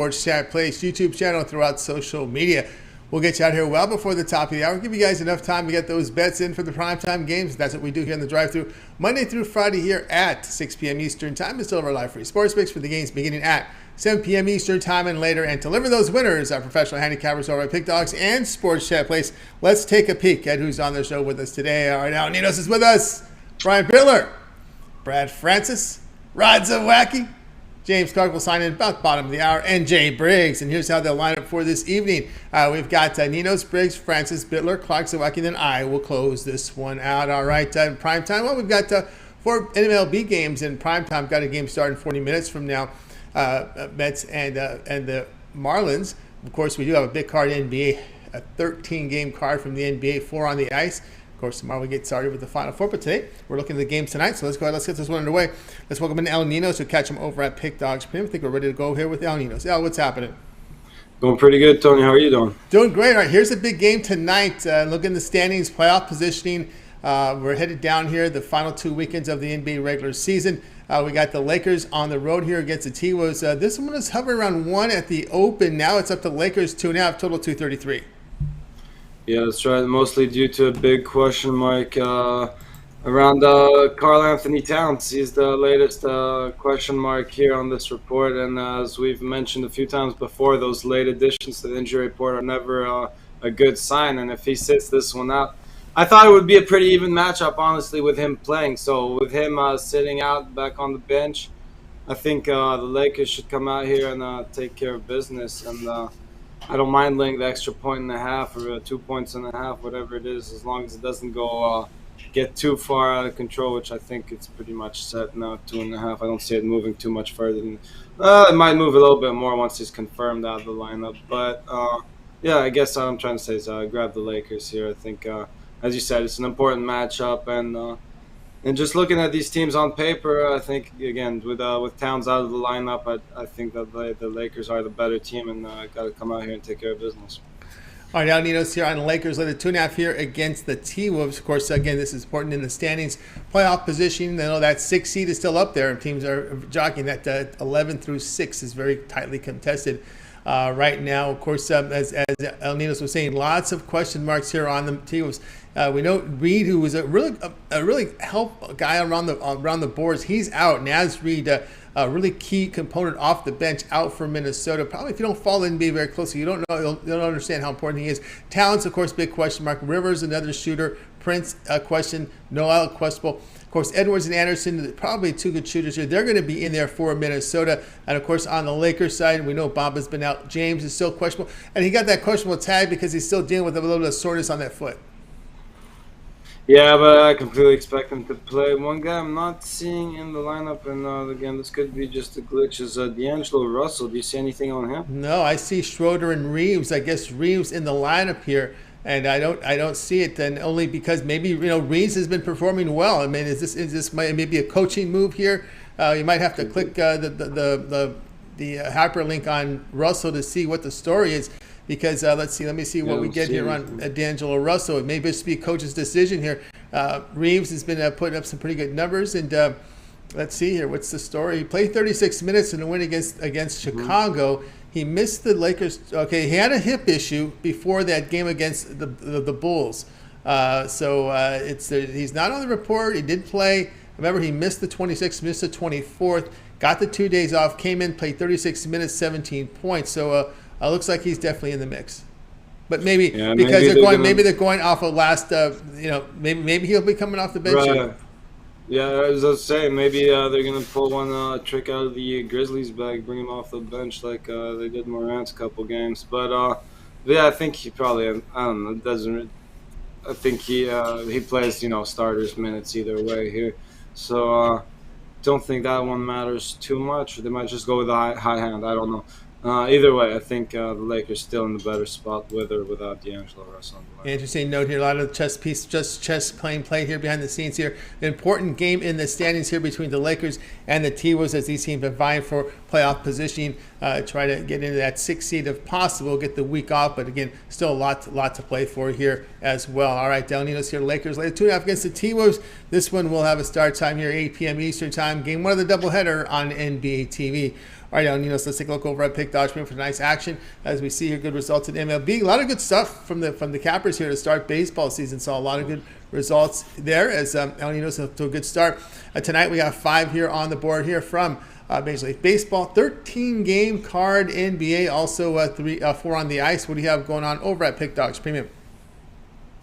Sports Chat Place YouTube channel throughout social media. We'll get you out here well before the top of the hour. Give you guys enough time to get those bets in for the primetime games. That's what we do here in the drive-thru Monday through Friday here at 6 p.m. Eastern Time. It's still our live free sports picks for the games beginning at 7 p.m. Eastern Time and later. And to deliver those winners, our professional handicappers over at Pick Dogs and Sports Chat Place. Let's take a peek at who's on the show with us today. All right, now Ninos is with us. Brian Bitler, Brad Francis, Rod Zawacky, James Clark will sign in about the bottom of the hour, and Jay Briggs. And here's how they'll line up for this evening. We've got Ninos, Briggs, Francis, Bitler, Clark, Zawacky, and then I will close this one out. All right, prime time. Well, we've got 4 MLB games in prime time. Got a game starting 40 minutes from now. Mets and the Marlins. Of course, we do have a big card in NBA, a 13-game card from the NBA, 4 on the ice. Of course, tomorrow we get started with the Final Four, but today we're looking at the games tonight. So let's go ahead. Let's get this one underway. Let's welcome in El Ninos. We'll catch him over at Pick Dogs. I think we're ready to go here with El Ninos. El, what's happening? Doing pretty good, Tony. How are you doing? Doing great. All right, here's a big game tonight. Look in the standings, playoff positioning. We're headed down here the final 2 weekends of the NBA regular season. We got the Lakers on the road here against the T-Wolves. This one was hovering around 1 at the open. Now it's up to Lakers 2.5, total 233. Yeah, that's right. Mostly due to a big question mark around Karl Anthony Towns. He's the latest question mark here on this report. And as we've mentioned a few times before, those late additions to the injury report are never a good sign. And if he sits this one out, I thought it would be a pretty even matchup, honestly, with him playing. So with him sitting out back on the bench, I think the Lakers should come out here and take care of business. And I don't mind laying the extra 1.5 or 2 points and a half, whatever it is, as long as it doesn't go get too far out of control, which I think it's pretty much set now, 2.5. I don't see it moving too much further than it might move a little bit more once he's confirmed out of the lineup. But yeah, I guess what I'm trying to say is grab the Lakers here. I think, as you said, it's an important matchup, and just looking at these teams on paper, I think, again, with Towns out of the lineup, I think that the Lakers are the better team and got to come out here and take care of business. All right, now Ninos here on the Lakers, led 2.5 here against the T-Wolves. Of course, again, this is important in the standings. Playoff position, you know, that 6 seed is still up there. Teams are jockeying. That 11 through 6 is very tightly contested right now. Of course, as El Ninos was saying, lots of question marks here on the T-Wolves. We know Reed, who was a really help guy around the boards, he's out. Naz Reed, a really key component off the bench, out for Minnesota. Probably if you don't follow the NBA very closely, you don't understand how important he is. Towns, of course, big question mark. Rivers, another shooter. Prince, question. Noel, questionable. Of course, Edwards and Anderson, probably 2 good shooters here. They're going to be in there for Minnesota. And, of course, on the Lakers side, we know Bamba's been out. James is still questionable. And he got that questionable tag because he's still dealing with a little bit of soreness on that foot. Yeah, but I completely expect him to play. One guy I'm not seeing in the lineup, and again, this could be just a glitch, is D'Angelo Russell. Do you see anything on him? No, I see Schroeder and Reeves. I guess Reeves in the lineup here, and I don't see it. And only because maybe Reeves has been performing well. I mean, is this maybe a coaching move here? You might have to click the hyperlink on Russell to see what the story is. Because let me see what we get here on D'Angelo Russell. It may just be a coach's decision here. Reeves has been putting up some pretty good numbers, and let's see here. What's the story? He played 36 minutes in a win against Chicago. He missed the Lakers. Okay, he had a hip issue before that game against the Bulls. He's not on the report. He did play. Remember, he missed the 26th, missed the 24th, got the 2 days off, came in, played 36 minutes, 17 points. So. Looks like he's definitely in the mix, but maybe because they're going off of last. Maybe he'll be coming off the bench. Right. Yeah, as I was saying, maybe they're gonna pull one trick out of the Grizzlies bag, bring him off the bench like they did Morant's couple games. But yeah, I think he probably. I don't know. Doesn't. I think he plays starters minutes either way here, so don't think that one matters too much. They might just go with a high hand. I don't know. Either way, I think the Lakers still in the better spot with or without D'Angelo Russell. Interesting note here. A lot of chess playing played here behind the scenes here. An important game in the standings here between the Lakers and the T-Wolves as these teams are vying for playoff positioning. Try to get into that 6th seed if possible. Get the week off, but again, still a lot to play for here as well. All right, Del Ninos here. Lakers later 2.5 against the T-Wolves. This one will have a start time here 8 p.m. Eastern time. Game 1 of the doubleheader on NBA TV. All right, now, Ninos, let's take a look over at Pick Dodge for nice action as we see here good results in MLB. A lot of good stuff from the Cappers here to start baseball season. Saw a lot of good results there as El Ninos to a good start. Tonight we got 5 here on the board here from Major League Baseball. 13-game card NBA, also 4 on the ice. What do you have going on over at Pick Dodge Premium?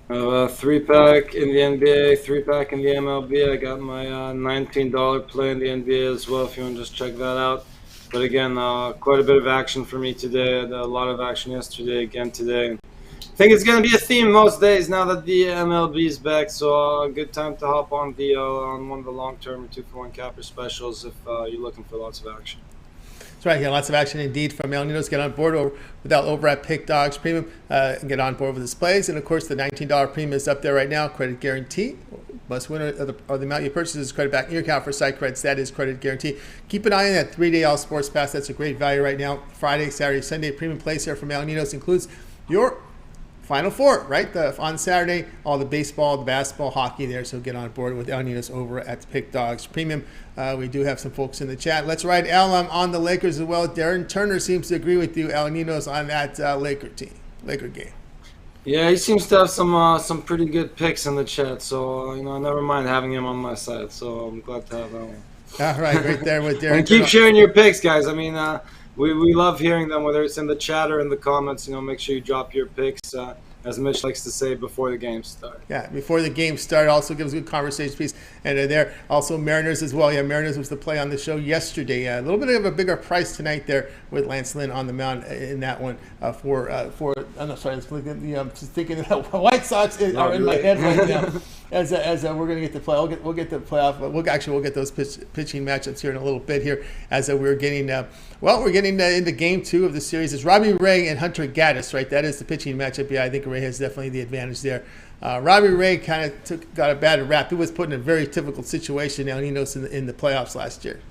3-pack in the NBA, 3-pack in the MLB. I got my $19 play in the NBA as well if you want to just check that out. But again, quite a bit of action for me today. I had a lot of action yesterday, again today. I think it's going to be a theme most days now that the MLB is back. So a good time to hop on on one of the long-term 2-for-1 capper specials if you're looking for lots of action. That's right. Yeah, lots of action indeed from El Ninos. Get on board over at Pick Dogs Premium and get on board with this plays. And of course, the $19 premium is up there right now. Credit guarantee. Must win or the amount you purchase is credit back in your account for site credits. That is credit guarantee. Keep an eye on that 3-day all sports pass. That's a great value right now. Friday, Saturday, Sunday premium plays here from El Ninos includes your Final Four, right? On Saturday, all the baseball, the basketball, hockey there. So get on board with El Ninos over at Pick Dogs Premium. We do have some folks in the chat. Let's ride El on the Lakers as well. Darren Turner seems to agree with you, El Ninos, on that Laker game. Yeah, he seems to have some pretty good picks in the chat. So I never mind having him on my side. So I'm glad to have that one. All right, right there with Darren. And keep sharing your picks, guys. I mean, we love hearing them, whether it's in the chat or in the comments. Make sure you drop your picks, as Mitch likes to say, before the game starts. Yeah, before the game started. Also gives a good conversation piece. And there, also Mariners as well. Yeah, Mariners was the play on the show yesterday. A little bit of a bigger price tonight there with Lance Lynn on the mound in that one for I'm not sorry, I'm just thinking that White Sox are in my head right now. As we're going to get to play, we'll get the playoff. We'll get those pitching matchups here in a little bit here as we're getting into game 2 of the series. It's Robbie Ray and Hunter Gaddis, right? That is the pitching matchup. Yeah, I think Ray has definitely the advantage there. Robbie Ray kind of got a bad rap. He was put in a very difficult situation now. He knows in the playoffs last year.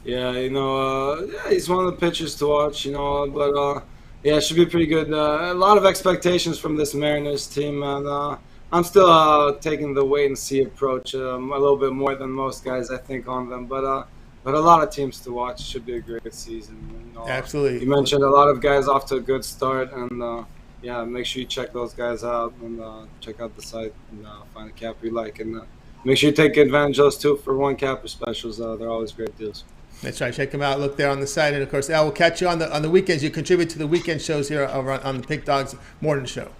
Yeah, he's one of the pitchers to watch. But yeah, it should be pretty good. A lot of expectations from this Mariners team, and I'm still taking the wait and see approach a little bit more than most guys, I think, on them. But a lot of teams to watch. It should be a great season. Absolutely. You mentioned a lot of guys off to a good start, and yeah, make sure you check those guys out and check out the site and find a capper you like. And make sure you take advantage of those 2-for-1 capper specials. They're always great deals. That's right. Check them out. Look there on the site. And, of course, Al will catch you on the weekends. You contribute to the weekend shows here on the Pick Dogs Morning Show.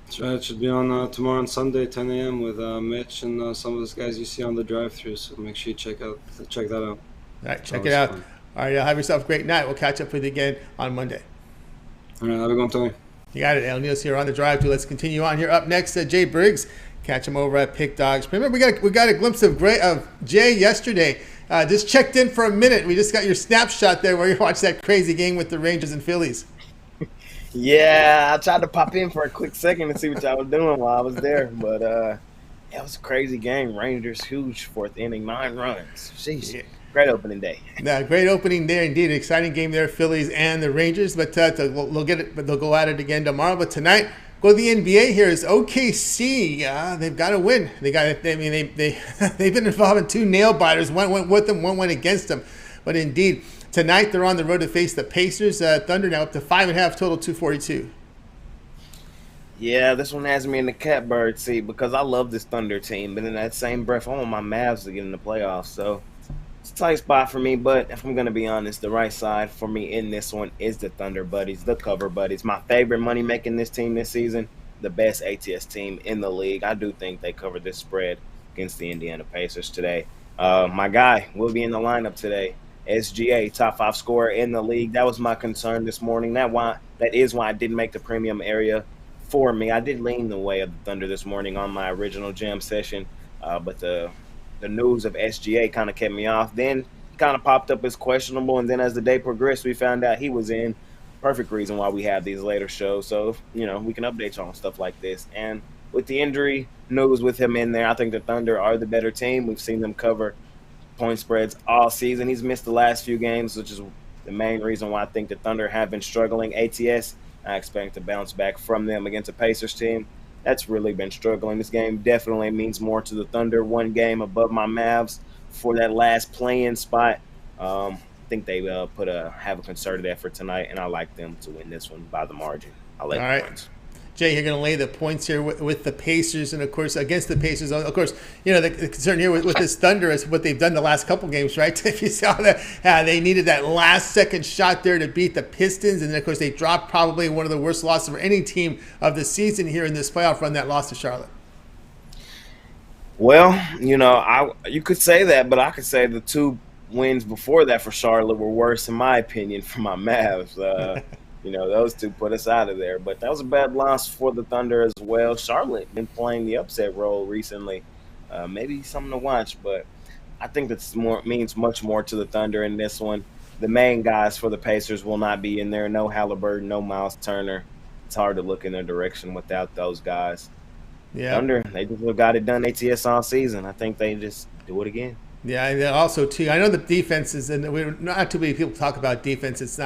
That's right. It should be on tomorrow on Sunday, 10 a.m. with Mitch and some of those guys you see on the drive-thru. So make sure you check that out. All right. Check it out. Fun. All right. Have yourself a great night. We'll catch up with you again on Monday. All right. Have a good one, Tony. You got it. El Ninos here on the drive-thru. Let's continue on here. Up next, Jay Briggs. Catch him over at Pick Dogs. Remember, we got a glimpse of Jay yesterday. Just checked in for a minute. We just got your snapshot there where you watched that crazy game with the Rangers and Phillies. Yeah, I tried to pop in for a quick second to see what y'all was doing while I was there. But it was a crazy game. Rangers, huge 4th inning, 9 runs. Jeez. Yeah. Great opening day. Great opening day indeed. Exciting game there, Phillies and the Rangers. But they'll get it. But they'll go at it again tomorrow. But tonight, go to the NBA. Here is OKC. They've got to win. They've been involved in 2 nail biters. One went with them, one went against them. But indeed, tonight they're on the road to face the Pacers. Thunder now up to 5.5 total, 242. Yeah, this one has me in the catbird seat because I love this Thunder team. But in that same breath, I want my Mavs to get in the playoffs. So it's a tight spot for me, but if I'm going to be honest, the right side for me in this one is the Thunder buddies, the cover buddies. My favorite money making this team this season, the best ATS team in the league. I do think they covered this spread against the Indiana Pacers today. My guy will be in the lineup today. SGA, top 5 scorer in the league. That was my concern this morning. That is why I didn't make the premium area for me. I did lean the way of the Thunder this morning on my original jam session, but the news of SGA kind of kept me off. Then kind of popped up as questionable, and then as the day progressed, we found out he was in. Perfect reason why we have these later shows, so we can update you on stuff like this. And with the injury news with him in there, I think the Thunder are the better team. We've seen them cover point spreads all season. He's missed the last few games, which is the main reason why I think the Thunder have been struggling. ATS, I expect to bounce back from them against the Pacers team. That's really been struggling. This game definitely means more to the Thunder. 1 game above my Mavs for that last play-in spot. think they have a concerted effort tonight, and I like them to win this one by the margin. I like All right. points. Jay, you're going to lay the points here with the Pacers, and of course against the Pacers. Of course, the concern here with this Thunder is what they've done the last couple games, right? If you saw that, they needed that last second shot there to beat the Pistons, and then of course they dropped probably one of the worst losses for any team of the season here in this playoff run. That loss to Charlotte. Well, you could say that, but I could say the 2 wins before that for Charlotte were worse, in my opinion, for my Mavs. Those 2 put us out of there. But that was a bad loss for the Thunder as well. Charlotte been playing the upset role recently. Maybe something to watch, but I think that means much more to the Thunder in this one. The main guys for the Pacers will not be in there. No Halliburton, no Miles Turner. It's hard to look in their direction without those guys. Yeah. Thunder, they just got it done ATS all season. I think they just do it again. Yeah, and also too, I know the defenses, and we're not too many people talk about defense. It's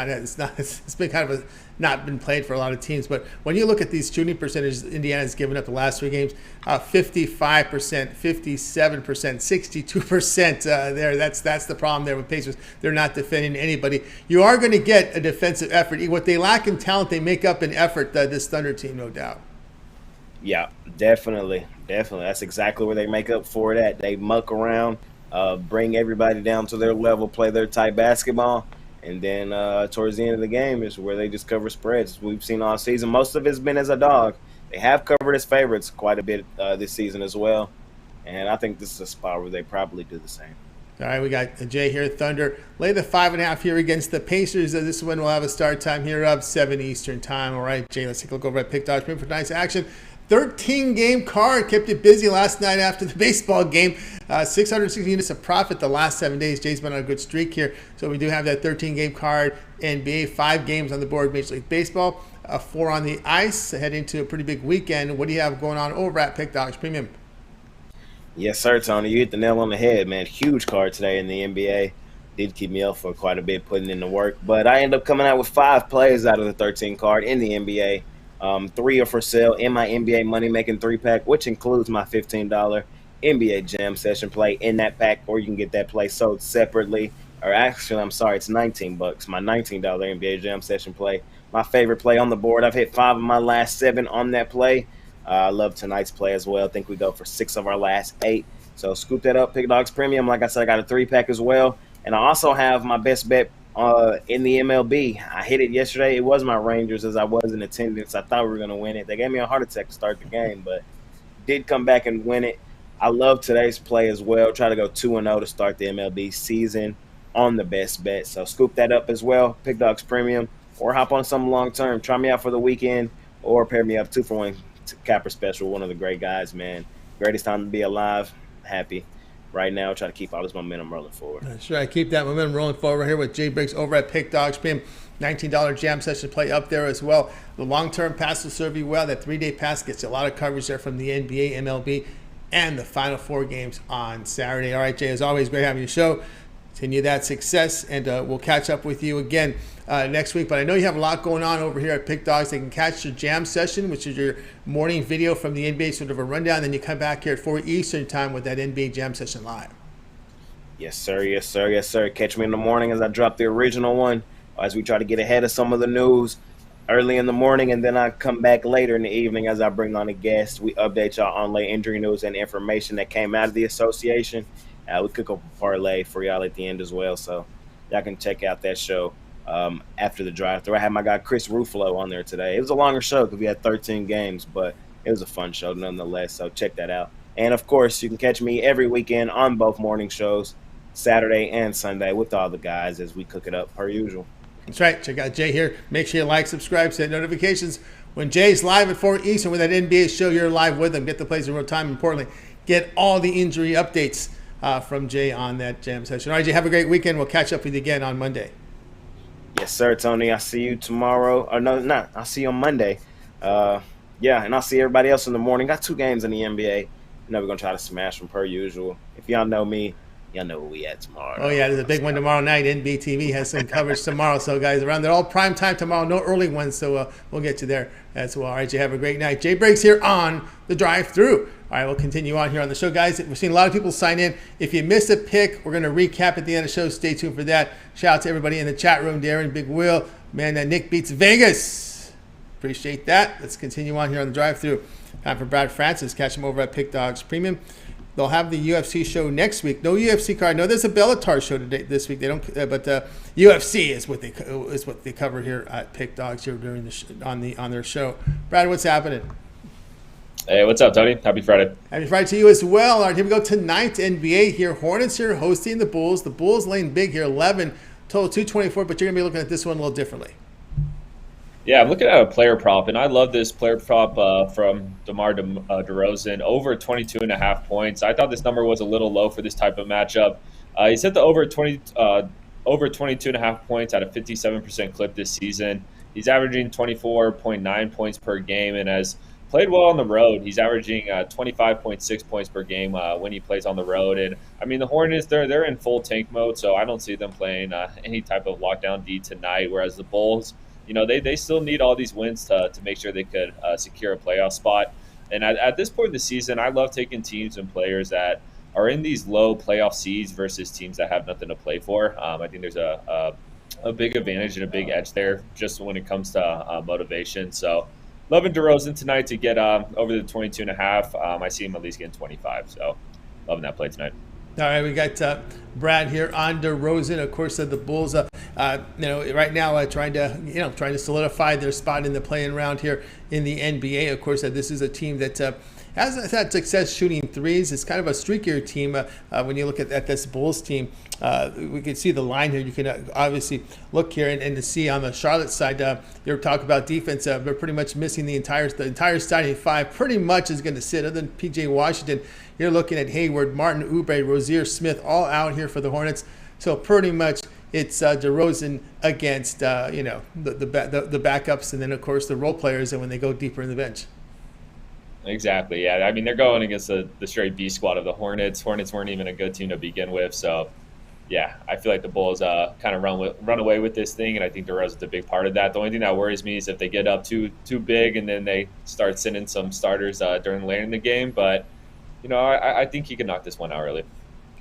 been kind of not been played for a lot of teams. But when you look at these shooting percentages, Indiana's given up the last 3 games, 55%, 57%, 62% there. That's the problem there with Pacers. They're not defending anybody. You are going to get a defensive effort. What they lack in talent, they make up in effort. This Thunder team, no doubt. Yeah, definitely. That's exactly where they make up for it at. They muck around. Bring everybody down to their level, play their tight basketball, and then towards the end of the game is where they just cover spreads. We've seen all season. Most of it's been as a dog. They have covered as favorites quite a bit this season as well, and I think this is a spot where they probably do the same. All right, we got Jay here. Thunder lay the 5.5 here against the Pacers. This one will have a start time here of 7 Eastern time. All right, Jay, let's take a look over at Pick Dodge for tonight's action. 13-game card kept it busy last night after the baseball game. 660 units of profit the last 7 days. Jay's been on a good streak here. So we do have that 13-game card. NBA, 5 games on the board, Major League Baseball, 4 on the ice, heading to a pretty big weekend. What do you have going on over at Pick Dogs Premium? Yes, sir, Tony. You hit the nail on the head, man. Huge card today in the NBA. Did keep me up for quite a bit putting in the work. But I ended up coming out with 5 plays out of the 13 card in the NBA. 3 are for sale in my NBA Money Making 3-pack, which includes my $15 NBA Jam Session play in that pack, or you can get that play sold separately. Or actually, I'm sorry, it's $19. My $19 NBA Jam Session play. My favorite play on the board. I've hit 5 of my last 7 on that play. I love tonight's play as well. I think we go for 6 of our last 8. So scoop that up, Pick Dogs Premium. Like I said, I got a 3-pack as well. And I also have my best bet in the MLB. I hit it yesterday. It was my Rangers as I was in attendance. I thought we were going to win it. They gave me a heart attack to start the game, but did come back and win it. I love today's play as well. Try to go 2-0 to start the MLB season on the best bet. So scoop that up as well, Pick Dogs Premium, or hop on some long term. Try me out for the weekend or pair me up 2-for-1 capper special. One of the great guys, man. Greatest time to be alive. Happy. Right now, try to keep all this momentum rolling forward. That's right. Keep that momentum rolling forward right here with Jay Briggs over at Pick Dogs Premium. $19 Jam Session play up there as well. The long-term pass will serve you well. That 3-day pass gets you a lot of coverage there from the NBA, MLB, and the Final 4 games on Saturday. All right, Jay, as always, great having you show. Continue that success, and we'll catch up with you again next week. But I know you have a lot going on over here at Pick Dogs. They can catch your Jam Session, which is your morning video from the NBA, sort of a rundown. Then you come back here at 4 Eastern time with that NBA Jam Session live. Yes, sir. Yes, sir. Yes, sir. Catch me in the morning as I drop the original one, as we try to get ahead of some of the news early in the morning, and then I come back later in the evening as I bring on a guest. We update y'all on late injury news and information that came out of the association. We cook up a parlay for y'all at the end as well, so y'all can check out that show after the drive-thru. I had my guy Chris Ruffalo on there today. It was a longer show because we had 13 games, but it was a fun show nonetheless, so check that out. And, of course, you can catch me every weekend on both morning shows, Saturday and Sunday, with all the guys as we cook it up per usual. That's right. Check out Jay here. Make sure you like, subscribe, set notifications. When Jay's live at 4 Eastern with that NBA show, you're live with him. Get the plays in real time. Importantly, get all the injury updates from Jay on that Jam Session. All right, Jay, have a great weekend. We'll catch up with you again on Monday. Yes, sir, Tony. I'll see you tomorrow. Or no, not. I'll see you on Monday. Yeah, and I'll see everybody else in the morning. Got 2 games in the NBA. You know we're going to try to smash them per usual. If y'all know me, y'all know where we at tomorrow. Oh, yeah, there's a big one tomorrow night. NBTV has some coverage tomorrow. So, guys, around there, all prime time tomorrow, no early ones. So, we'll get you there as well. All right, you have a great night. Jay Briggs here on the drive-through. All right, we'll continue on here on the show, guys. We're seeing a lot of people sign in. If you missed a pick, we're going to recap at the end of the show. Stay tuned for that. Shout out to everybody in the chat room, Darren, Big Will. Man, Nick beats Vegas. Appreciate that. Let's continue on here on the drive-through. Time for Brad Francis. Catch him over at Pick Dogs Premium. They'll have the UFC show next week. No UFC card. No, there's a Bellator show this week. They don't, but UFC is what they cover here at Pick Dogs here during the on their show. Brad, what's happening? Hey, what's up, Tony? Happy Friday. Happy Friday to you as well. All right, here we go. Tonight, NBA here. Hornets here hosting the Bulls. The Bulls laying big here, 11, total 224, but you're going to be looking at this one a little differently. Yeah, I'm looking at a player prop, and I love this player prop from DeRozan, over 22.5 points. I thought this number was a little low for this type of matchup. He's hit the over 22.5 points at a 57% clip this season. He's averaging 24.9 points per game, and has played well on the road. He's averaging 25.6 points per game when he plays on the road. And I mean, the Hornets, they're in full tank mode, so I don't see them playing any type of lockdown D tonight. Whereas the Bulls, you know, they still need all these wins to make sure they could secure a playoff spot. And at this point in the season, I love taking teams and players that are in these low playoff seeds versus teams that have nothing to play for. I think there's a big advantage and a big edge there just when it comes to motivation. So loving DeRozan tonight to get over the 22.5. I see him at least getting 25. So loving that play tonight. All right, we got Brad here on DeRozan. Of course, the Bulls, right now trying to solidify their spot in the play-in round here in the NBA. Of course, this is a team that has had success shooting threes. It's kind of a streakier team. When you look at this Bulls team, we can see the line here. You can obviously look here and to see on the Charlotte side, you're talking about defense. They're pretty much missing the entire starting five. Pretty much is going to sit, other than P.J. Washington. You're looking at Hayward, Martin, Oubre, Rozier, Smith, all out here for the Hornets. So pretty much it's DeRozan against the backups, and then of course the role players, and when they go deeper in the bench. Exactly. Yeah. I mean, they're going against the straight B squad of the Hornets. Hornets weren't even a good team to begin with. So, yeah, I feel like the Bulls kind of run away with this thing, and I think DeRozan's a big part of that. The only thing that worries me is if they get up too big and then they start sending some starters during later in the game. But, you know, I think he can knock this one out early.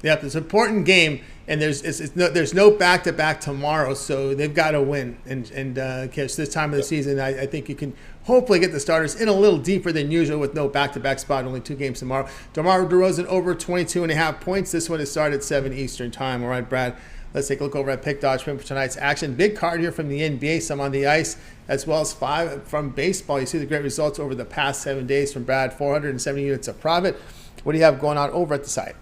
Yep, it's an important game, and there's no back-to-back tomorrow, so they've got to win. And catch this time of the season, I think you can hopefully get the starters in a little deeper than usual with no back-to-back spot, only 2 games tomorrow. DeMar DeRozan over 22.5 points. This one is started at 7 Eastern time. All right, Brad, let's take a look over at Pick Dodge for tonight's action. Big card here from the NBA, some on the ice, as well as 5 from baseball. You see the great results over the past 7 days from Brad, 470 units of profit. What do you have going on over at the site?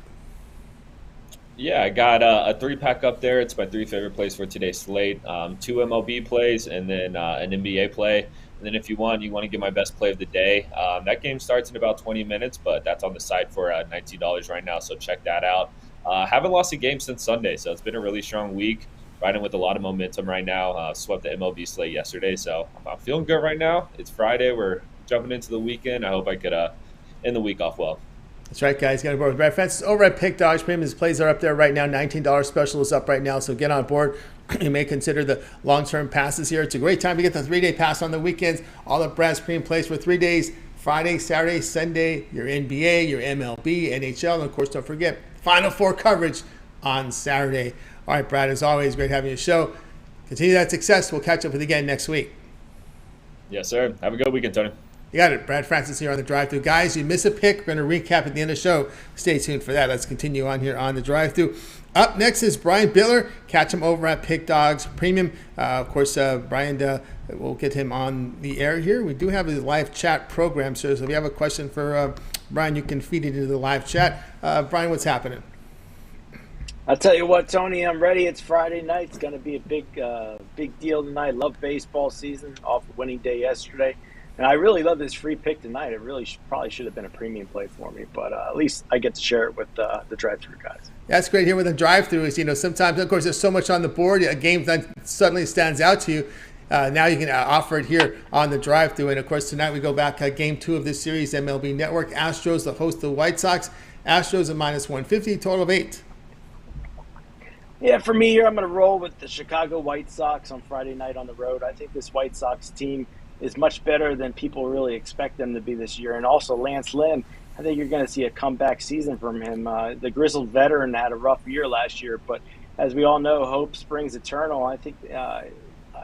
Yeah, I got a 3-pack up there. It's my 3 favorite plays for today's slate. 2 MLB plays and then an NBA play. And then if you want to get my best play of the day. That game starts in about 20 minutes, but that's on the site for $19 right now, so check that out. Haven't lost a game since Sunday, so it's been a really strong week. Riding with a lot of momentum right now. Swept the MLB slate yesterday, so I'm feeling good right now. It's Friday. We're jumping into the weekend. I hope I could end the week off well. That's right, guys. Got on board with Brad Francis over at Pick Dodge Premium. His plays are up there right now. $19 special is up right now, so get on board. You may consider the long-term passes here. It's a great time to get the 3-day pass on the weekends. All of Brad's Premium plays for 3 days, Friday, Saturday, Sunday, your NBA, your MLB, NHL, and of course, don't forget, Final Four coverage on Saturday. All right, Brad, as always, great having you on the show. Continue that success. We'll catch up with you again next week. Yes, sir. Have a good weekend, Tony. You got it. Brad Francis here on the drive-thru. Guys, you miss a pick. We're going to recap at the end of the show. Stay tuned for that. Let's continue on here on the drive-thru. Up next is Brian Bitler. Catch him over at Pick Dogs Premium. Of course, Brian, we'll get him on the air here. We do have a live chat program, so if you have a question for Brian, you can feed it into the live chat. Brian, what's happening? I'll tell you what, Tony, I'm ready. It's Friday night. It's going to be a big deal tonight. Love baseball season, off a winning day yesterday. And I really love this free pick tonight. It really probably should have been a premium play for me, but at least I get to share it with the drive-thru guys. That's great here with the drive-thru is, sometimes, of course, there's so much on the board. A game that suddenly stands out to you. Now you can offer it here on the drive-thru. And, of course, tonight we go back game 2 of this series, MLB Network. Astros, the host of the White Sox. Astros a -150, total of 8. Yeah, for me here, I'm going to roll with the Chicago White Sox on Friday night on the road. I think this White Sox team is much better than people really expect them to be this year. And also Lance Lynn, I think you're going to see a comeback season from him. The grizzled veteran had a rough year last year, but as we all know, hope springs eternal. I think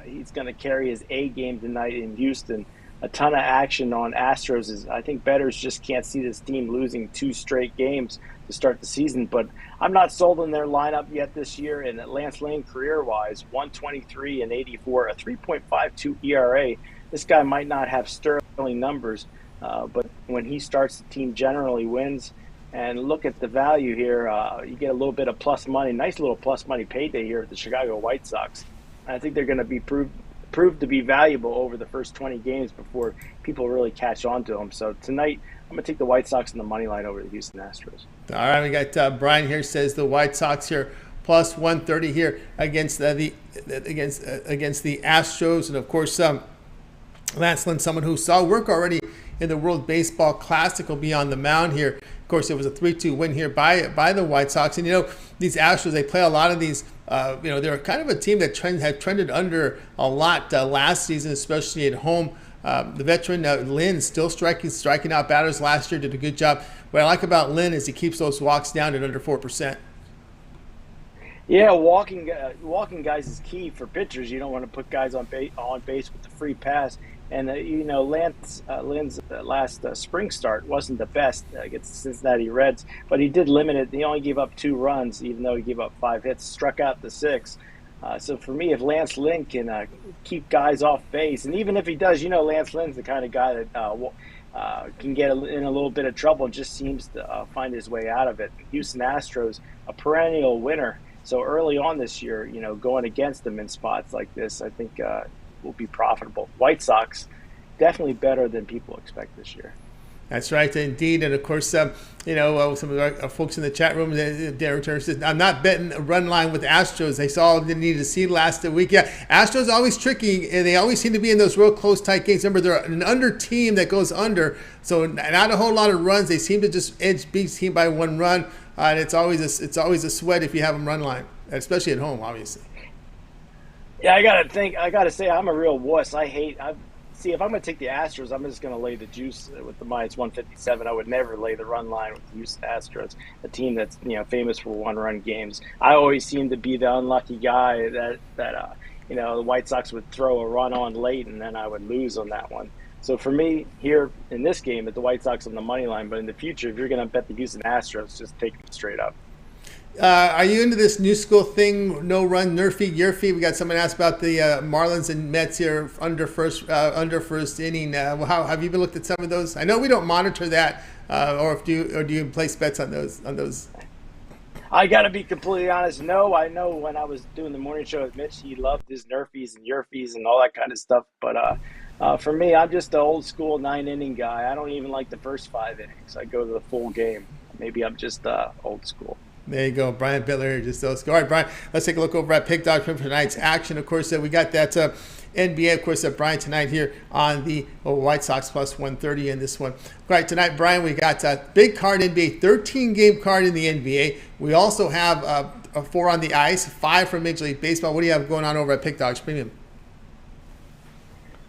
he's going to carry his A game tonight in Houston. A ton of action on Astros. I think bettors just can't see this team losing 2 straight games to start the season. But I'm not sold on their lineup yet this year. And Lance Lynn, career-wise, 123 and 84, a 3.52 ERA. This guy might not have sterling numbers, but when he starts, the team generally wins. And look at the value here. You get a little bit of plus money, nice little plus money payday here at the Chicago White Sox. I think they're going to be proved to be valuable over the first 20 games before people really catch on to them. So tonight, I'm going to take the White Sox in the money line over the Houston Astros. All right, we got Brian here says the White Sox here plus 130 here against the Astros, and of course Lance Lynn, someone who saw work already in the World Baseball Classic, will be on the mound here. Of course, it was a 3-2 win here by the White Sox. And, these Astros, they play a lot of these, they're kind of a team that have trended under a lot last season, especially at home. The veteran Lynn still striking out batters last year, did a good job. What I like about Lynn is he keeps those walks down at under 4%. Yeah, walking guys is key for pitchers. You don't want to put guys on base with the free pass. And, Lynn's last spring start wasn't the best against the Cincinnati Reds, but he did limit it. He only gave up 2 runs, even though he gave up 5 hits, struck out the 6. So for me, if Lance Lynn can keep guys off base, and even if he does, Lance Lynn's the kind of guy that can get in a little bit of trouble and just seems to find his way out of it. Houston Astros, a perennial winner. So early on this year, going against them in spots like this, I think will be profitable. White Sox, definitely better than people expect this year. That's right, indeed. And of course, some of our folks in the chat room, Derek Turner says, I'm not betting a run line with Astros. They saw all they needed to see last week. Yeah, Astros always tricky, and they always seem to be in those real close, tight games. Remember, they're an under team that goes under, so not a whole lot of runs. They seem to just edge beat team by 1 run, and it's always a sweat if you have them run line, especially at home, obviously. Yeah, I gotta say, I'm a real wuss. See, if I'm going to take the Astros, I'm just going to lay the juice with the minus 157. I would never lay the run line with the Houston Astros, a team that's famous for 1-run games. I always seem to be the unlucky guy that the White Sox would throw a run on late, and then I would lose on that one. So for me, here in this game, at the White Sox on the money line, but in the future, if you're going to bet the Houston Astros, just take them straight up. Are you into this new school thing? No run, Nerfy, Yerfy. We got someone asked about the Marlins and Mets here under first inning. How have you been looked at some of those? I know we don't monitor that, or do you place bets on those? I got to be completely honest. No, I know when I was doing the morning show with Mitch, he loved his Nerfies and Yerfies and all that kind of stuff. But for me, I'm just an old school 9-inning guy. I don't even like the first 5 innings. I go to the full game. Maybe I'm just old school. There you go, Brian Bitler. Just those. All right, Brian, let's take a look over at Pick Dog for tonight's action. Of course, we got that NBA, of course, Brian tonight here on the White Sox plus 130 in this one. All right, tonight, Brian, we got a big card NBA, 13-game card in the NBA. We also have 4 on the ice, 5 from Major League Baseball. What do you have going on over at Pick Dogs Premium?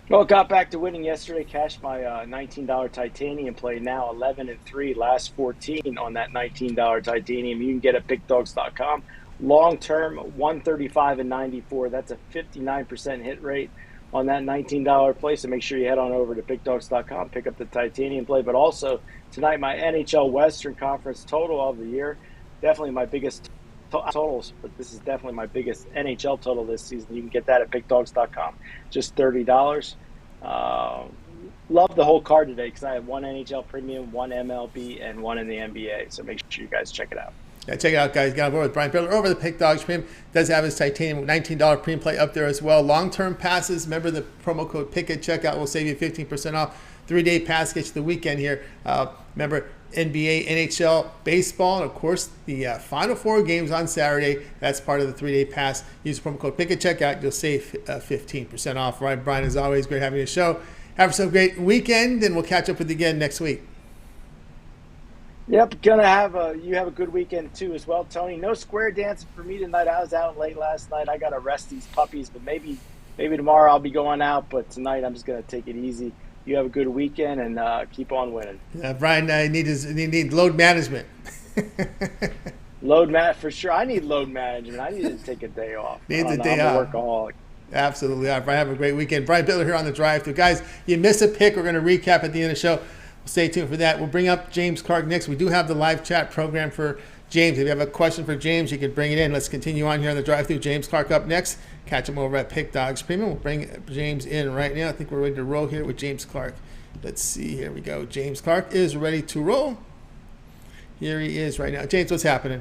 Well, got back to winning yesterday, cashed my $19 titanium play, now 11-3, last 14 on that $19 titanium. You can get it at pickdogs.com. Long term, 135 and 94. That's a 59% hit rate on that $19 play. So make sure you head on over to pickdogs.com, pick up the titanium play. But also tonight, my NHL Western Conference total of the year, definitely my biggest totals, but this is definitely my biggest NHL total this season. You can get that at pickdogs.com, just $30. Love the whole card today because I have 1 NHL Premium, 1 MLB, and 1 in the NBA. So make sure you guys check it out. Yeah, check it out, guys. Got over with Brian Bitler over the Pick Dogs Premium. Does have his titanium $19 premium play up there as well. Long-term passes. Remember the promo code PICK at checkout will save you 15% off. 3-day pass gets you the weekend here. Remember NBA, NHL, baseball, and of course the Final 4 games on Saturday. That's part of the 3-day pass. Use the promo code PICK at checkout. You'll save 15% off. Right, Brian, as always, great having you on the show. Have some great weekend, and we'll catch up with you again next week. Yep, you have a good weekend too as well, Tony. No square dancing for me tonight. I was out late last night. I gotta rest these puppies, but maybe tomorrow I'll be going out. But tonight I'm just gonna take it easy. You have a good weekend and keep on winning. Brian, need load management. For sure. I need load management. I need to take a day off. Needs a day I'm off. a workaholic. Absolutely. All right, Brian, have a great weekend. Brian Bitler here on the drive-thru. Guys, you miss a pick. We're going to recap at the end of the show. Stay tuned for that. We'll bring up James Clark next. We do have the live chat program for James. If you have a question for James, you can bring it in. Let's continue on here on the drive-thru. James Clark up next. Catch him over at Pick Dogs Premium. We'll bring James in right now. I think we're ready to roll here with James Clark. Let's see. Here we go. James Clark is ready to roll. Here he is right now. James, what's happening?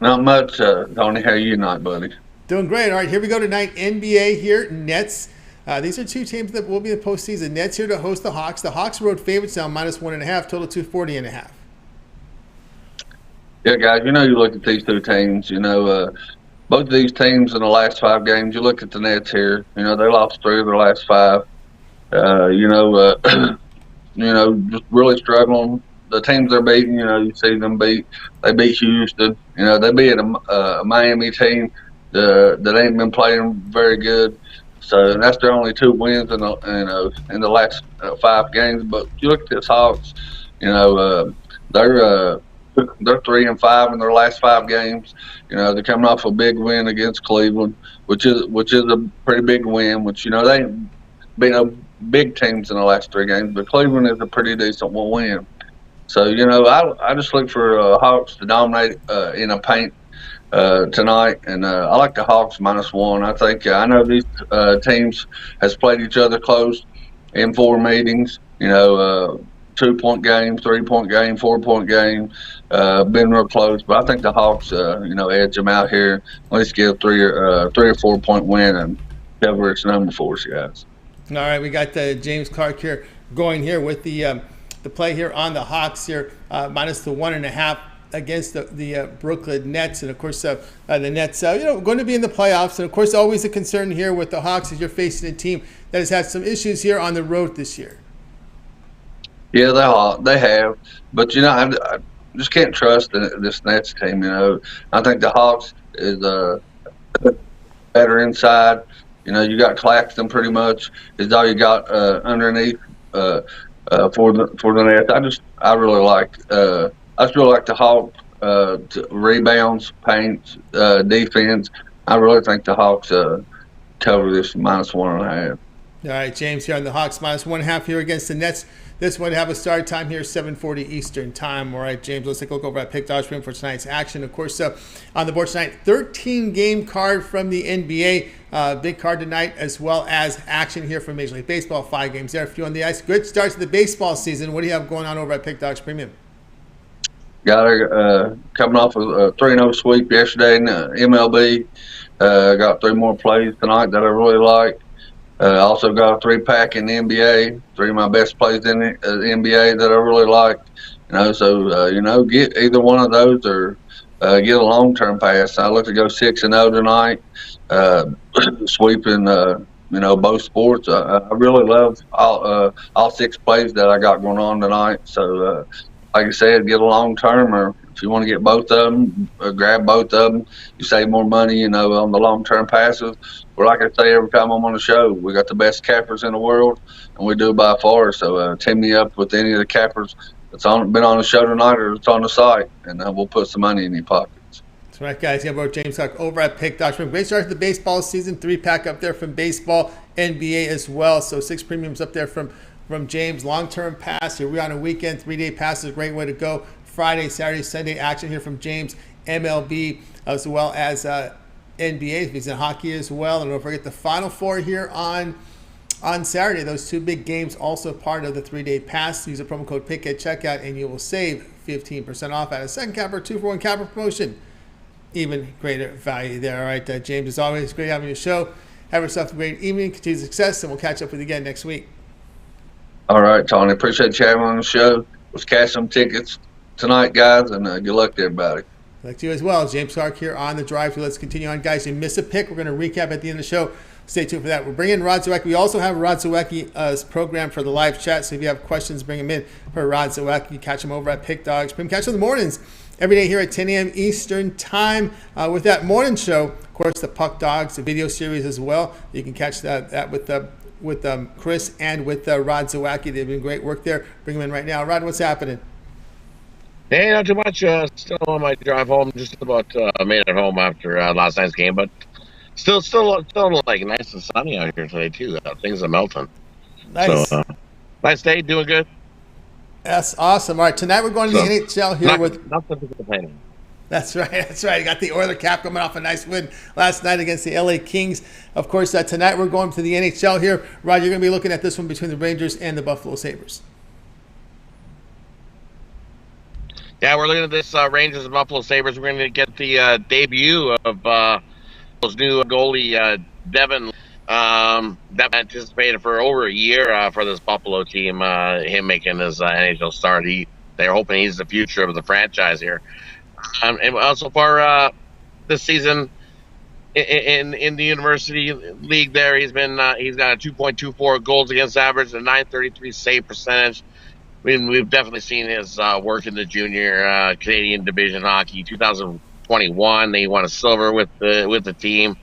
Not much, Tony. How are you tonight, buddy? Doing great. All right, here we go tonight. NBA here, Nets. These are two teams that will be in the postseason. Nets here to host the Hawks. The Hawks road favorites now -1.5, total 240.5. Yeah, guys, you look at these two teams, both of these teams in the last 5 games, you look at the Nets here, they lost 3 of their last 5. Just really struggling. The teams they're beating, you see them they beat Houston. They beat a Miami team that ain't been playing very good. So that's their only 2 wins in the last 5 games. But you look at this Hawks, they're 3-5 in their last 5 games. They're coming off a big win against Cleveland, which is a pretty big win. Which they ain't beat no big teams in the last 3 games, but Cleveland is a pretty decent win. So I just look for Hawks to dominate in a paint tonight, and I like the Hawks -1. I think I know these teams has played each other close in 4 meetings. 2-point game, 3-point game, 4-point game, been real close. But I think the Hawks, edge them out here. At least get a 3 or 4-point win and cover its number for us, guys. All right, we got James Clark here going here with the play here on the Hawks here, -1.5 against the Brooklyn Nets. And, of course, the Nets, going to be in the playoffs. And, of course, always a concern here with the Hawks is you're facing a team that has had some issues here on the road this year. Yeah, they have. But, I just can't trust this Nets team, I think the Hawks is better inside. You got Claxton pretty much is all you got underneath for the Nets. I really like the Hawks rebounds, paint, defense. I really think the Hawks cover this -1.5. All right, James here on the Hawks -1.5 here against the Nets. This one have a start time here, 7:40 Eastern time. All right, James, let's take a look over at Pick Dogs for tonight's action. Of course, on the board tonight, 13-game card from the NBA. Big card tonight, as well as action here from Major League Baseball. 5 games there for you on the ice. Good start to the baseball season. What do you have going on over at Pick Dogs Premium? Got coming off a 3-0 sweep yesterday in MLB. Got 3 more plays tonight that I really like. Also got a 3-pack in the NBA. 3 of my best plays in the NBA that I really like. Get either one of those or get a long-term pass. I look to go 6-0 tonight, sweeping both sports. I really love all 6 plays that I got going on tonight. So like I said, get a long-term, or if you want to get both of them, grab both of them. You save more money, on the long-term passes. But like I say every time I'm on the show, we got the best cappers in the world, and we do it by far. So team me up with any of the cappers that's been on the show tonight or it's on the site, and we'll put some money in your pockets. That's right, guys. You have James Clark over at Pick Dogs. Great start to the baseball season. 3-pack up there from baseball, NBA as well. So 6 premiums up there from James. Long-term pass. Here we are on a weekend. 3-day pass is a great way to go. Friday, Saturday, Sunday action here from James. MLB as well as NBA. He's in hockey as well. And don't forget the Final Four here on Saturday. Those 2 big games also part of the 3-day pass. Use the promo code PICK at checkout and you will save 15% off at a second capper, 2-for-1 capper promotion. Even greater value there. All right, James, as always, great having your show. Have yourself a great evening, continued success, and we'll catch up with you again next week. All right, Tony. Appreciate you having me on the show. Let's cash some tickets tonight, guys, and good luck to everybody. Good luck to you as well. James Clark here on the drive. Let's continue on, guys. You miss a pick. We're going to recap at the end of the show. stay tuned for that. We're bringing Rod Zawacky. We also have Rod Zawacky's program for the live chat, so if you have questions, bring them in for Rod Zawacky. Catch him over at Pick Dogs. Catch him in the mornings every day here at 10 a.m. Eastern Time with that morning show. Of course, the Puck Dogs, the video series as well. You can catch that with Chris and with Rod Zawacky. They've been great work there. Bring them in right now. Rod, what's happening? Hey, not too much. Still on my drive home. Just about made it home after last night's game, but still like nice and sunny out here today too. Things are melting. Nice. So, nice day. Doing good. That's awesome. All right, tonight we're going to the NHL here with. Nothing to complain. That's right. That's right. You got the Oiler cap coming off a nice win last night against the LA Kings. Of course, tonight we're going to the NHL here. Rod, you're going to be looking at this one between the Rangers and the Buffalo Sabres. Yeah, we're looking at this Rangers and Buffalo Sabres. We're going to get the debut of those new goalie, Devin. Devin anticipated for over a year for this Buffalo team, him making his NHL start. They're hoping he's the future of the franchise here. And so far this season in the university league there, he's got a 2.24 goals against average, a 933 save percentage. We've definitely seen his work in the junior Canadian division hockey. 2021, he won a silver with the team,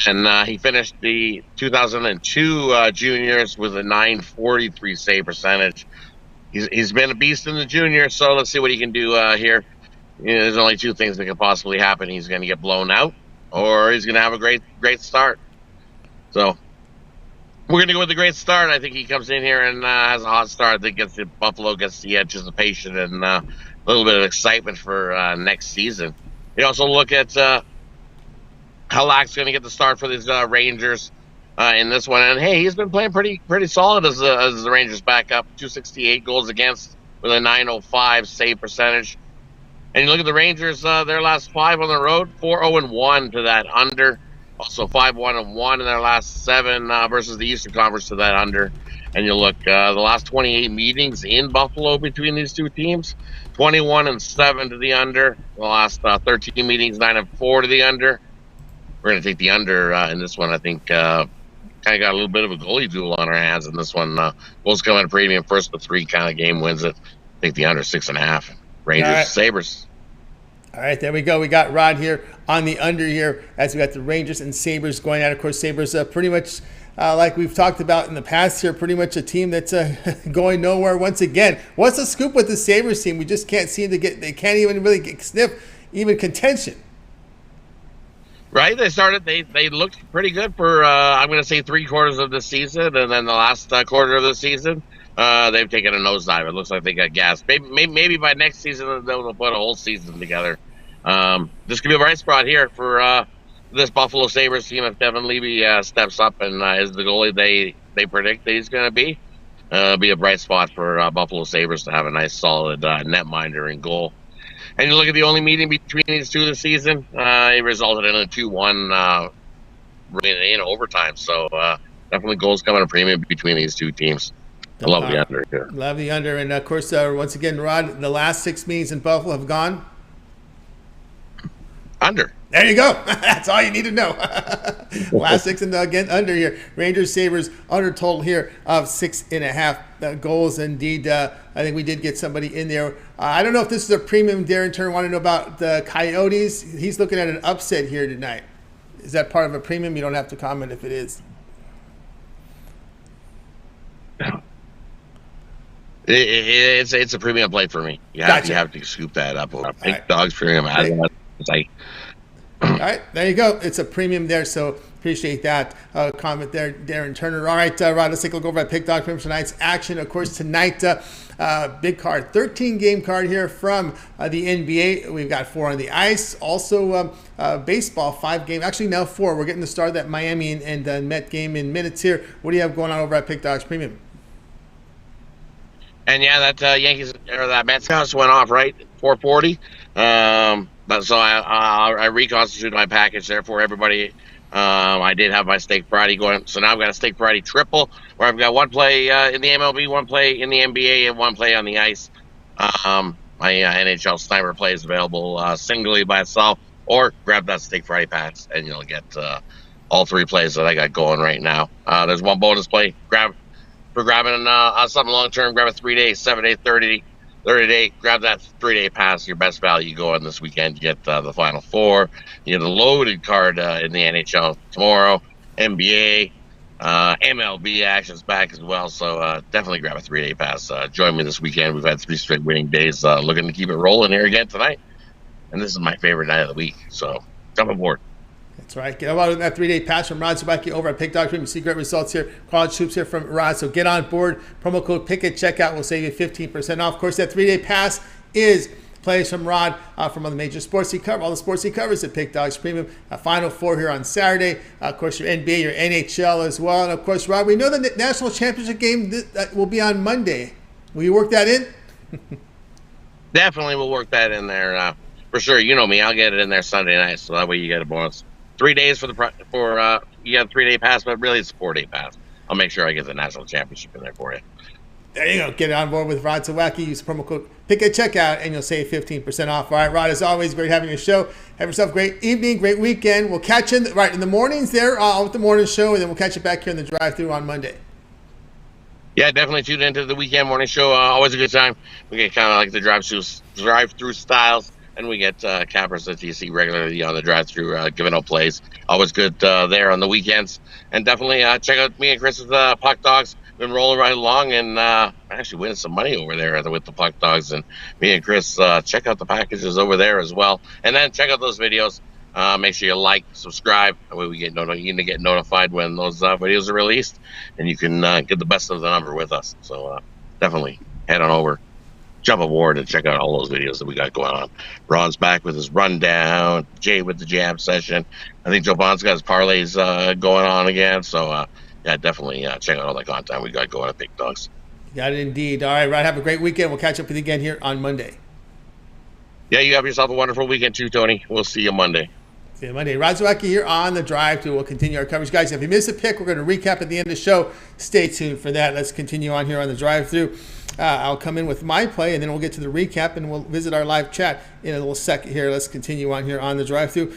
and he finished the 2002 juniors with a 943 save percentage. He's been a beast in the junior, so let's see what he can do here. There's only two things that could possibly happen. He's going to get blown out, or he's going to have a great start. So we're going to go with the great start. I think he comes in here and has a hot start. I think Buffalo gets the anticipation and a little bit of excitement for next season. You also look at how Lack's going to get the start for these Rangers in this one. And hey, he's been playing pretty solid as the Rangers backup. 268 goals against with a 905 save percentage. And you look at the Rangers, their last 5 on the road, 4-0-1 to that under. Also 5-1-1 in their last 7 versus the Eastern Conference to that under. And you look the last 28 meetings in Buffalo between these two teams, 21-7 to the under. The last 13 meetings, 9-4 to the under. We're going to take the under in this one. I think kind of got a little bit of a goalie duel on our hands in this one. Goals come at a premium, first to 3 kind of game wins it. I think the under 6.5. Rangers, Sabres. All right, there we go. We got Rod here on the under here as we got the Rangers and Sabres going at. Of course, Sabres pretty much like we've talked about in the past here, pretty much a team that's going nowhere once again. What's the scoop with the Sabres team? We just can't seem to they can't even really sniff even contention. Right, they looked pretty good for I'm going to say 3 quarters of the season, and then the last quarter of the season. They've taken a nosedive. It looks like they got gas. Maybe by next season they'll put a whole season together. This could be a bright spot here for this Buffalo Sabres team if Devin Levy steps up and is the goalie they predict that he's going to be. Be a bright spot for Buffalo Sabres to have a nice solid netminder in goal. And you look at the only meeting between these two this season, it resulted in a 2-1 in overtime. So definitely goals coming at a premium between these two teams. I love the under here. Love the under. And, of course, once again, Rod, the last 6 meetings in Buffalo have gone? Under. There you go. That's all you need to know. Last 6 and again under here. Rangers, Sabres, under total here of 6.5 goals. Indeed, I think we did get somebody in there. I don't know if this is a premium. Darren Turner wanted to know about the Coyotes. He's looking at an upset here tonight. Is that part of a premium? You don't have to comment if it is. It's a premium play for me. You have to scoop that up. Big Dogs premium. It's like. All right, there you go. It's a premium there, so appreciate that comment there, Darren Turner. All right, Rod, let's take a look over at Pick Dog for tonight's action. Of course, tonight, big card, 13-game card here from the NBA. We've got 4 on the ice. Also, baseball, 5-game, actually now 4. We're getting the start of that Miami and Met game in minutes here. What do you have going on over at Pick Dogs Premium? And yeah, that Yankees or that Mets house went off right 440. But so I reconstituted my package there for everybody. I did have my Steak Friday going, so now I've got a Steak Friday triple where I've got 1 play in the MLB, 1 play in the NBA, and 1 play on the ice. My NHL Sniper play is available singly by itself, or grab that Steak Friday pass and you'll get all 3 plays that I got going right now. There's one bonus play grabbing on something long term. Grab a 3-day, 7-day, 30-day. Grab that 3-day pass. Your best value going this weekend. You get the Final Four. You get a loaded card in the NHL tomorrow. NBA, MLB action's back as well. So definitely grab a 3-day pass. Join me this weekend. We've had 3 straight winning days. Looking to keep it rolling here again tonight. And this is my favorite night of the week. So jump aboard. That's right. Get about that 3-day pass from Rod Zawacky over at Pick Dog Stream. You see great results here. College hoops here from Rod. So get on board. Promo code PICK at checkout will save you 15% off. Of course, that 3-day pass is plays from Rod from all the major sports he covers. All the sports he covers at Pick Dogs Premium. Final Four here on Saturday. Of course, your NBA, your NHL as well. And of course, Rod, we know the national championship game will be on Monday. Will you work that in? Definitely will work that in there for sure. You know me. I'll get it in there Sunday night, so that way you get a bonus. 3 days you got a 3-day pass, but really it's a 4-day pass. I'll make sure I get the national championship in there for you. There you go. Get on board with Rod Zawacky. Use promo code PICK at checkout, and you'll save 15% off. All right, Rod, as always, great having your show. Have yourself a great evening, great weekend. We'll catch you in the mornings there with the morning show, and then we'll catch you back here in the drive-thru on Monday. Yeah, definitely tune into the weekend morning show. Always a good time. We get kind of like the drive-through styles. And we get cappers that you see regularly on the drive-thru giving out plays. Always good there on the weekends. And definitely check out me and Chris's Puck Dogs. Been rolling right along and actually winning some money over there with the Puck Dogs. And me and Chris, check out the packages over there as well. And then check out those videos. Make sure you like, subscribe. That way you get notified when those videos are released. And you can get the best of the number with us. So definitely head on over. Jump aboard and check out all those videos that we got going on. Ron's back with his rundown. Jay with the jab session. I think Joe Bond's got his parlays going on again. So, yeah, definitely check out all the content we got going at Big Dogs. You got it indeed. All right, Rod, have a great weekend. We'll catch up with you again here on Monday. Yeah, you have yourself a wonderful weekend too, Tony. We'll see you Monday. See you Monday. Rod Zawacky here on the drive-thru. We'll continue our coverage. Guys, if you missed a pick, we're going to recap at the end of the show. Stay tuned for that. Let's continue on here on the drive-thru. I'll come in with my play, and then we'll get to the recap, and we'll visit our live chat in a little second here. Let's continue on here on the drive-thru.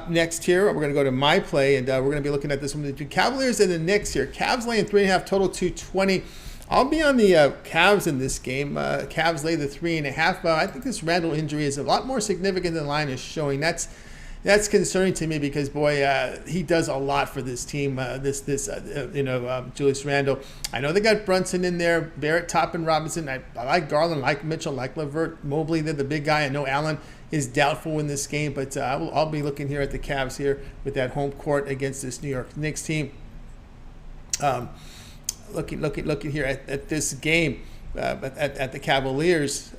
Next here, we're going to go to my play, and we're going to be looking at this one. The Cavaliers and the Knicks here. Cavs laying 3.5, total 220. I'll be on the Cavs in this game. Cavs lay the 3.5. I think this Randall injury is a lot more significant than the line is showing. That's concerning to me because, boy, he does a lot for this team, Julius Randle. I know they got Brunson in there, Barrett, Toppin, Robinson. I like Garland, like Mitchell, like LeVert, Mobley. They're the big guy. I know Allen is doubtful in this game, but I'll be looking here at the Cavs here with that home court against this New York Knicks team. Looking here at this game. At the Cavaliers,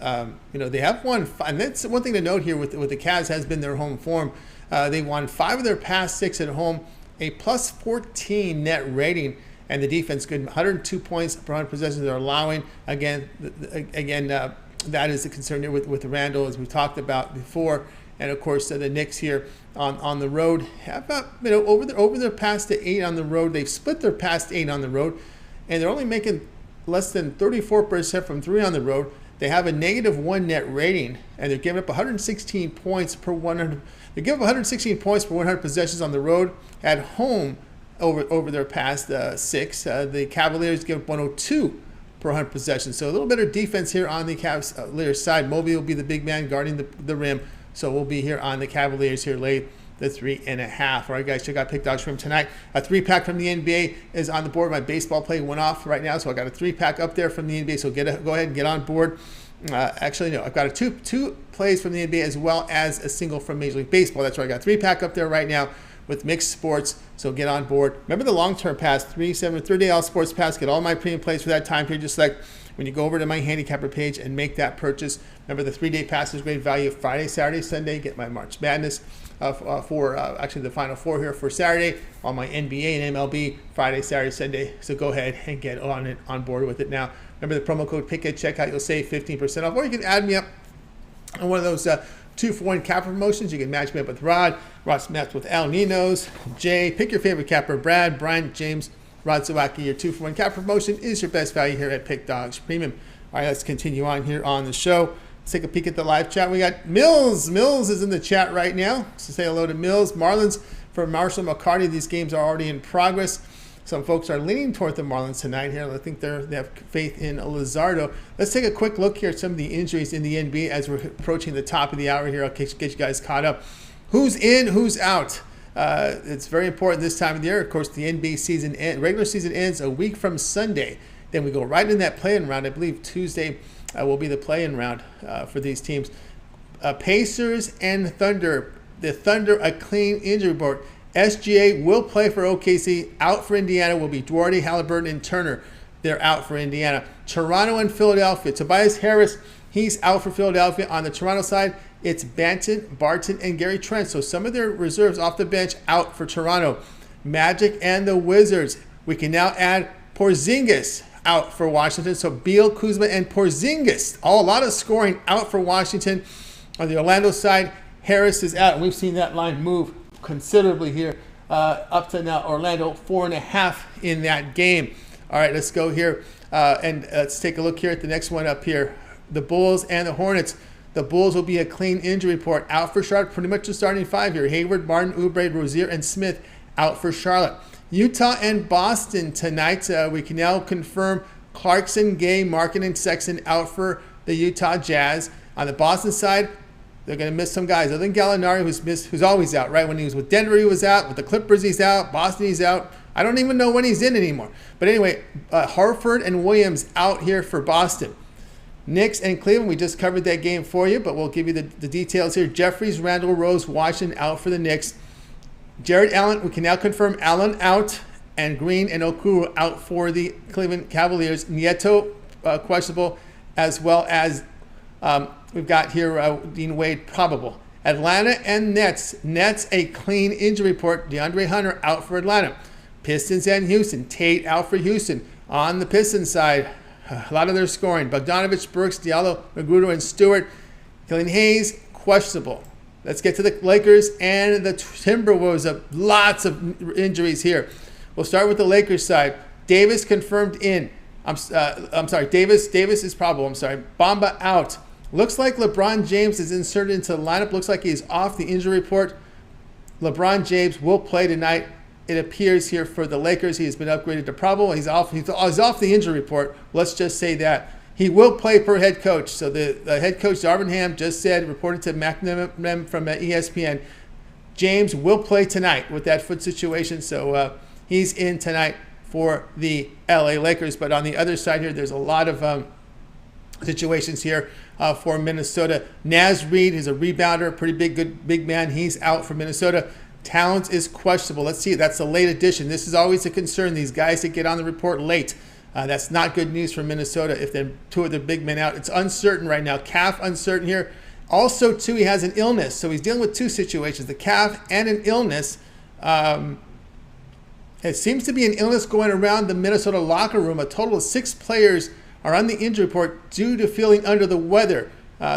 they have won, and that's one thing to note here with the Cavs has been their home form. They won 5 of their past 6 at home, a plus 14 net rating, and the defense good, 102 points per 100 possessions they're allowing. Again, that is a concern here with Randall, as we talked about before. And of course, the Knicks here on the road have over their past 8 on the road. They've split their past 8 on the road, and they're only making less than 34% from 3 on the road. They have a -1 net rating, and they're giving up 116 points per 100. They give up 116 points per 100 possessions on the road. At home, over their past 6, the Cavaliers give up 102 per 100 possessions. So a little better defense here on the Cavaliers side. Mobley will be the big man guarding the rim. So we'll be here on the Cavaliers here late. The 3.5. All right, guys, check out Pick Dogs Stream tonight. A 3-pack from the NBA is on the board. My baseball play went off right now, so I got a 3-pack up there from the NBA. So go ahead and get on board. Actually, no, I've got two plays from the NBA as well as a single from Major League Baseball. That's right, I got a 3-pack up there right now with mixed sports. So get on board. Remember the long-term pass, 30-day all sports pass. Get all my premium plays for that time period. Just like when you go over to my handicapper page and make that purchase. Remember the 3-day pass is great value. Friday, Saturday, Sunday. Get my March Madness. For actually the Final Four here for Saturday on my NBA and MLB Friday, Saturday, Sunday. So go ahead and get on board with it now. Remember the promo code PICK at checkout. You'll save 15% off, or you can add me up on one of those 2-for-1 capper promotions. You can match me up with Rod Smith with Al Ninos, Jay. Pick your favorite capper, Brad, Brian, James, Rod Zawacky. Your 2-for-1 capper promotion is your best value here at Pick Dogs Premium. All right, let's continue on here on the show. Let's take a peek at the live chat. We got Mills. Mills is in the chat right now. So say hello to Mills. Marlins for Marshall McCarty. These games are already in progress. Some folks are leaning toward the Marlins tonight here. I think they have faith in Luzardo. Let's take a quick look here at some of the injuries in the NBA as we're approaching the top of the hour here. I'll get you guys caught up. Who's in, who's out? It's very important this time of the year. Of course, the NBA season regular season ends a week from Sunday. Then we go right in that play-in round. I believe Tuesday will be the play-in round for these teams. Pacers and Thunder. The Thunder, a clean injury report. SGA will play for OKC. Out for Indiana will be Duarte, Halliburton, and Turner. They're out for Indiana. Toronto and Philadelphia. Tobias Harris, he's out for Philadelphia. On the Toronto side, it's Banton, Barton, and Gary Trent. So some of their reserves off the bench out for Toronto. Magic and the Wizards. We can now add Porzingis out for Washington. So Beal, Kuzma, and Porzingis. A lot of scoring out for Washington. On the Orlando side, Harris is out. And we've seen that line move considerably here up to now. Orlando 4.5 in that game. All right, let's go here and let's take a look here at the next one up here. The Bulls and the Hornets. The Bulls will be a clean injury report. Out for Charlotte, pretty much the starting five here. Hayward, Martin, Oubre, Rozier, and Smith out for Charlotte. Utah and Boston tonight. We can now confirm Clarkson, Gay, Markin, and Sexton out for the Utah Jazz. On the Boston side, they're going to miss some guys. Other than Gallinari, who's always out, right? When he was with Denver, he was out. With the Clippers, he's out. Boston, he's out. I don't even know when he's in anymore. But anyway, Harford and Williams out here for Boston. Knicks and Cleveland, we just covered that game for you, but we'll give you the details here. Jeffries, Randall, Rose, Washington out for the Knicks. Jared Allen, we can now confirm Allen out, and Green and Okuru out for the Cleveland Cavaliers. Nieto questionable, as well as we've got here Dean Wade probable. Atlanta and Nets. Nets a clean injury report. DeAndre Hunter out for Atlanta. Pistons and Houston. Tate out for Houston. On the Pistons side, a lot of their scoring. Bogdanovich, Burks, Diallo, Magruder, and Stewart. Killian Hayes, questionable. Let's get to the Lakers and the Timberwolves. Lots of injuries here. We'll start with the Lakers side. Davis confirmed in. I'm sorry. Davis is probable. I'm sorry. Bamba out. Looks like LeBron James is inserted into the lineup. Looks like he's off the injury report. LeBron James will play tonight. It appears here for the Lakers. He has been upgraded to probable. He's off the injury report. Let's just say that. He will play per head coach. So the head coach, Darvin Ham, just said, reported to McNamara from ESPN, James will play tonight with that foot situation. So he's in tonight for the LA Lakers. But on the other side here, there's a lot of situations here for Minnesota. Naz Reid is a rebounder, pretty big man. He's out for Minnesota. Towns is questionable. Let's see. That's a late addition. This is always a concern. These guys that get on the report late. That's not good news for Minnesota if they're two of their big men out. It's uncertain right now. Calf uncertain here. Also, too, he has an illness. So he's dealing with two situations, the calf and an illness. It seems to be an illness going around the Minnesota locker room. A total of 6 players are on the injury report due to feeling under the weather.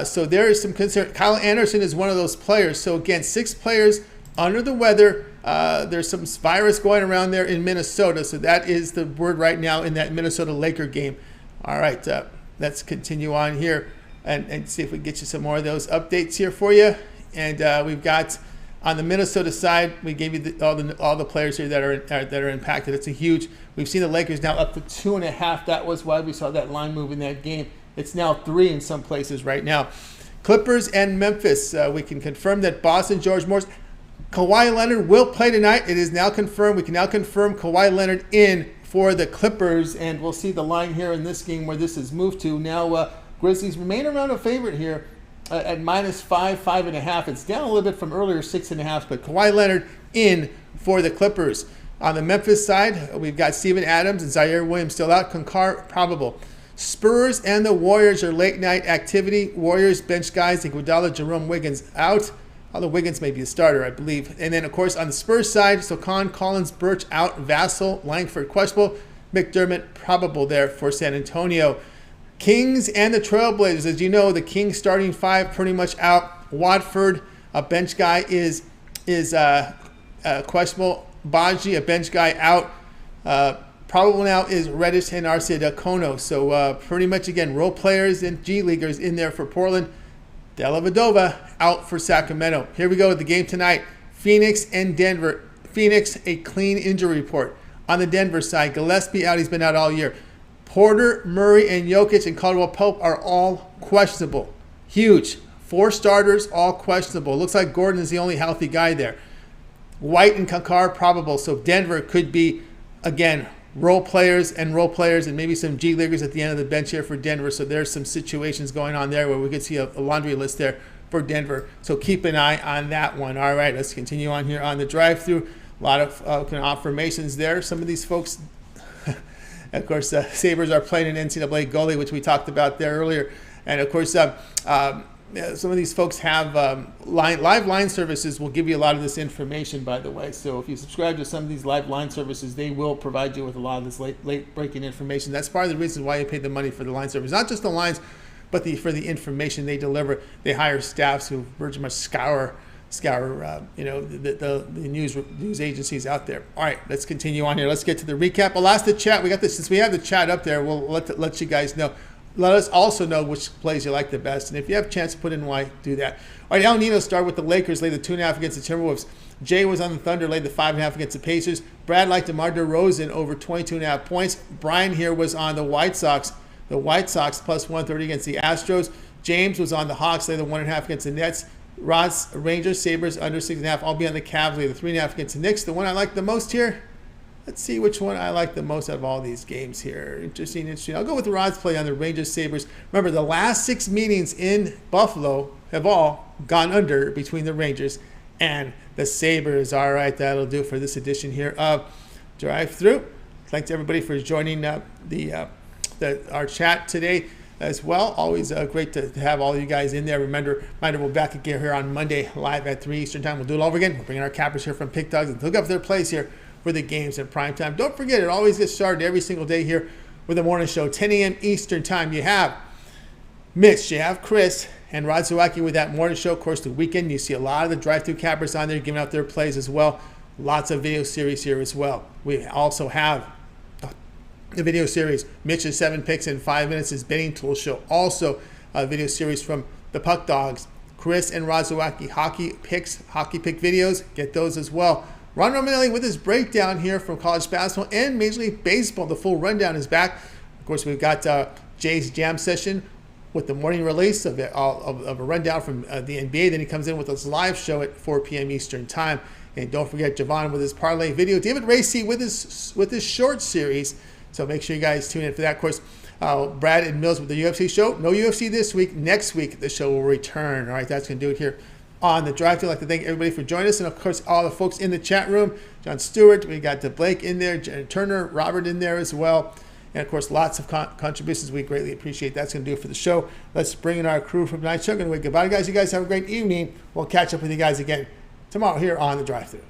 So there is some concern. Kyle Anderson is one of those players. So again, 6 players under the weather. There's some virus going around there in Minnesota. So that is the word right now in that Minnesota Laker game. All right, let's continue on here and see if we can get you some more of those updates here for you. And we've got on the Minnesota side, we gave you all the players here that are impacted. It's a huge. We've seen the Lakers now up to 2.5. That was why we saw that line move in that game. It's now 3 in some places right now. Clippers and Memphis. We can confirm that Boston, George Morris. Kawhi Leonard will play tonight. It is now confirmed. We can now confirm Kawhi Leonard in for the Clippers, and we'll see the line here in this game where this is moved to. Now, Grizzlies remain around a favorite here at -5, 5.5. It's down a little bit from earlier 6.5, but Kawhi Leonard in for the Clippers. On the Memphis side, we've got Steven Adams and Zaire Williams still out. Concard probable. Spurs and the Warriors are late night activity. Warriors bench guys, Iguodala, Jerome Wiggins out. Although Wiggins may be a starter, I believe. And then, of course, on the Spurs side, Sokan, Collins, Birch out, Vassell, Langford questionable, McDermott probable there for San Antonio. Kings and the Trailblazers. As you know, the Kings starting 5 pretty much out. Watford, a bench guy, is questionable. Baji, a bench guy, out. Probable now is Reddish and Arcidiacono. So pretty much, again, role players and G Leaguers in there for Portland. Dellavedova out for Sacramento. Here we go with the game tonight. Phoenix and Denver. Phoenix, a clean injury report. On the Denver side, Gillespie out. He's been out all year. Porter, Murray, and Jokic and Caldwell Pope are all questionable. Huge. 4 starters, all questionable. Looks like Gordon is the only healthy guy there. White and Kakar probable. So Denver could be, again, role players and maybe some G Leaguers at the end of the bench here for Denver. So there's some situations going on there where we could see a laundry list there for Denver. So keep an eye on that one. All right, let's continue on here on the drive-through. A lot of confirmations there. Some of these folks, of course, Sabres are playing an NCAA goalie, which we talked about there earlier. And, of course, some of these folks have live line services will give you a lot of this information, by the way. So if you subscribe to some of these live line services, they will provide you with a lot of this late breaking information. That's part of the reason why you pay the money for the line service. Not just the lines, but for the information they deliver. They hire staffs who very much scour the news agencies out there. All right, let's continue on here. Let's get to the recap. I'll ask the chat. We got this, since we have the chat up there, we'll let you guys know. Let us also know which plays you like the best. And if you have a chance to put in why, do that. All right, El Ninos started with the Lakers, laid the 2.5 against the Timberwolves. Jay was on the Thunder, laid the 5.5 against the Pacers. Brad liked DeMar DeRozan over 22.5 points. Brian here was on the White Sox. The White Sox plus 130 against the Astros. James was on the Hawks, laid the 1.5 against the Nets. Rod's Rangers, Sabres under 6.5. I'll be on the Cavs, laid the 3.5 against the Knicks. The one I like the most here. Let's see which one I like the most out of all these games here. Interesting. I'll go with the Rod's play on the Rangers, Sabres. Remember, the last 6 meetings in Buffalo have all gone under between the Rangers and the Sabres. All right, that'll do for this edition here of Drive Through. Thanks everybody for joining our chat today as well. Always great to have all you guys in there. Reminder, we're back again here on Monday live at 3 Eastern Time. We'll do it all over again. We'll bring in our cappers here from Pick Dogs and hook up their plays here for the games in prime time. Don't forget, it always gets started every single day here with the morning show, 10 a.m. Eastern Time. You have Mitch, you have Chris, and Rod Zawacky with that morning show. Of course, the weekend, you see a lot of the drive-through cappers on there giving out their plays as well. Lots of video series here as well. We also have the video series, Mitch's 7 picks in 5 minutes, his betting tool show. Also a video series from the Puck Dogs, Chris and Rod Zawacky, hockey pick videos. Get those as well. Ron Romanelli with his breakdown here from college basketball and Major League Baseball. The full rundown is back. Of course, we've got Jay's jam session with the morning release of a rundown from the NBA. Then he comes in with his live show at 4 p.m. Eastern Time. And don't forget Javon with his parlay video. David Racy with his short series. So make sure you guys tune in for that. Of course, Brad and Mills with the UFC show. No UFC this week. Next week, the show will return. All right, that's going to do it here on the drive. I'd like to thank everybody for joining us. And, of course, all the folks in the chat room. John Stewart, we got Blake in there, Turner, Robert in there as well. And, of course, lots of contributions. We greatly appreciate that. That's going to do it for the show. Let's bring in our crew from tonight's show. Going to wait goodbye, guys. You guys have a great evening. We'll catch up with you guys again tomorrow here on the drive-thru.